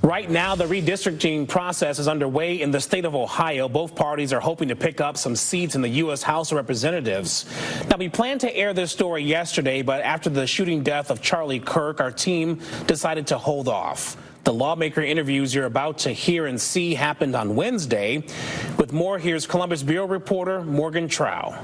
Right now, the redistricting process is underway in the state of Ohio. Both parties are hoping to pick up some seats in the U.S. House of Representatives. Now, we planned to air this story yesterday, but after the shooting death of Charlie Kirk, our team decided to hold off. The lawmaker interviews you're about to hear and see happened on Wednesday. With more, here's Columbus Bureau reporter Morgan Trow.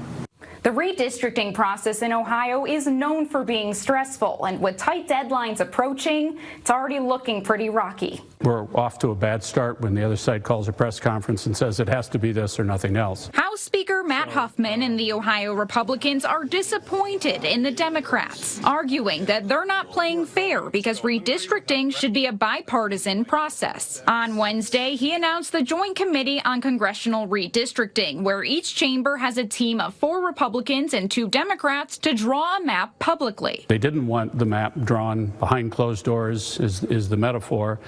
The redistricting process in Ohio is known for being stressful, and with tight deadlines approaching, it's already looking pretty rocky. We're off to a bad start when the other side calls a press conference and says it has to be this or nothing else. House Speaker Matt Huffman and the Ohio Republicans are disappointed in the Democrats, arguing that they're not playing fair because redistricting should be a bipartisan process. On Wednesday, he announced the Joint Committee on Congressional Redistricting, where each chamber has a team of 4 Republicans and 2 Democrats to draw a map publicly. They didn't want the map drawn behind closed doors, is the metaphor,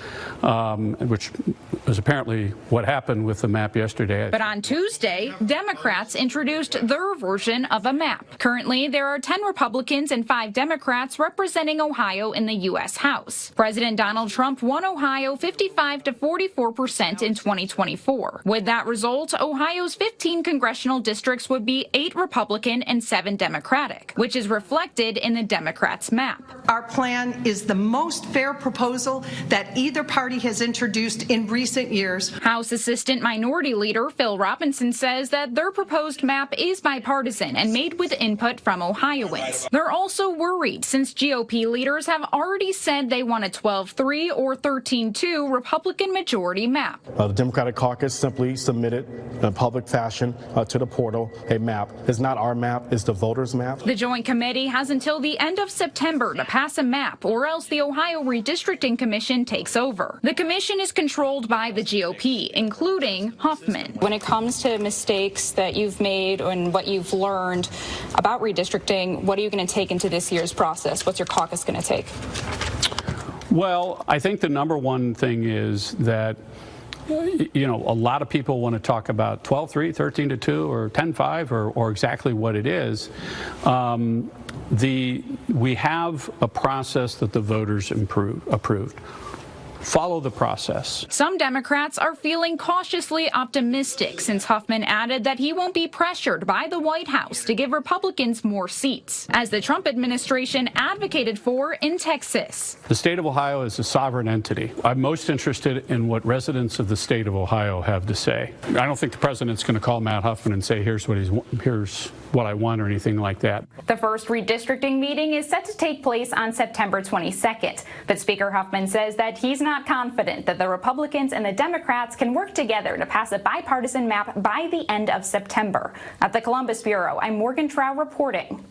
which was apparently what happened with the map yesterday. But on Tuesday, Democrats introduced their version of a map. Currently, there are 10 Republicans and 5 Democrats representing Ohio in the U.S. House. President Donald Trump won Ohio 55 to 44% in 2024. With that result, Ohio's 15 congressional districts would be 8 Republican and 7 Democratic, which is reflected in the Democrats' map. Our plan is the most fair proposal that either party has introduced in recent years. House Assistant Minority Leader Phil Robinson says that their proposed map is bipartisan and made with input from Ohioans. They're also worried since GOP leaders have already said they want a 12-3 or 13-2 Republican majority map. The Democratic caucus simply submitted in a public fashion to the portal a map. It's not our map, it's the voters' map. The Joint Committee has until the end of September to pass a map, or else the Ohio Redistricting Commission takes over. The commission is controlled by the GOP, including Huffman. When it comes to mistakes that you've made and what you've learned about redistricting, what are you going to take into this year's process? What's your caucus going to take? Well, I think the number one thing is that a lot of people want to talk about 12-3, 13-2, or 10-5, or exactly what it is. We have a process that the voters approved. Follow the process. Some Democrats are feeling cautiously optimistic since Huffman added that he won't be pressured by the White House to give Republicans more seats, as the Trump administration advocated for in Texas. The state of Ohio is a sovereign entity. I'm most interested in what residents of the state of Ohio have to say. I don't think the president's going to call Matt Huffman and say, here's what I want, or anything like that. The first redistricting meeting is set to take place on September 22nd, but Speaker Huffman says that he's not confident that the Republicans and the Democrats can work together to pass a bipartisan map by the end of September. At the Columbus Bureau, I'm Morgan Trow reporting.